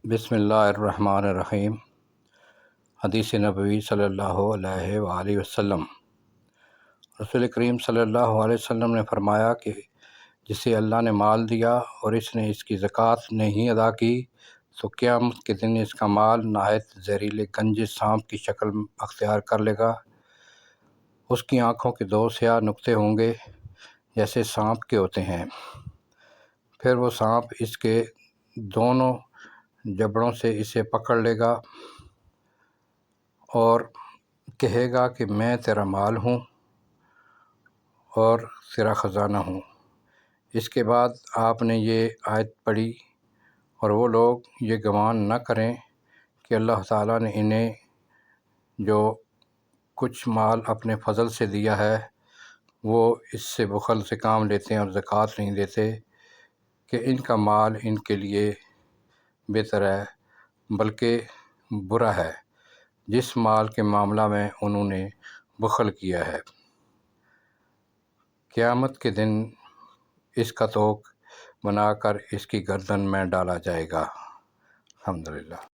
بسم اللہ الرحمن الرحیم۔ حدیث نبوی صلی اللہ علیہ وآلہ وسلم۔ رسول کریم صلی اللہ علیہ وسلم نے فرمایا کہ جسے اللہ نے مال دیا اور اس نے اس کی زکوٰۃ نہیں ادا کی تو قیامت کے دن اس کا مال نہایت زہریلے گنجے سانپ کی شکل اختیار کر لے گا۔ اس کی آنکھوں کے دو سیاہ نقطے ہوں گے جیسے سانپ کے ہوتے ہیں۔ پھر وہ سانپ اس کے دونوں جبڑوں سے اسے پکڑ لے گا اور کہے گا کہ میں تیرا مال ہوں اور تیرا خزانہ ہوں۔ اس کے بعد آپ نے یہ آیت پڑھی، اور وہ لوگ یہ گمان نہ کریں کہ اللہ تعالیٰ نے انہیں جو کچھ مال اپنے فضل سے دیا ہے وہ اس سے بخل سے کام لیتے ہیں اور زکوٰۃ نہیں دیتے، کہ ان کا مال ان کے لیے بہتر ہے، بلکہ برا ہے جس مال کے معاملہ میں انہوں نے بخل کیا ہے۔ قیامت کے دن اس کا طوق بنا کر اس کی گردن میں ڈالا جائے گا۔ الحمدللہ۔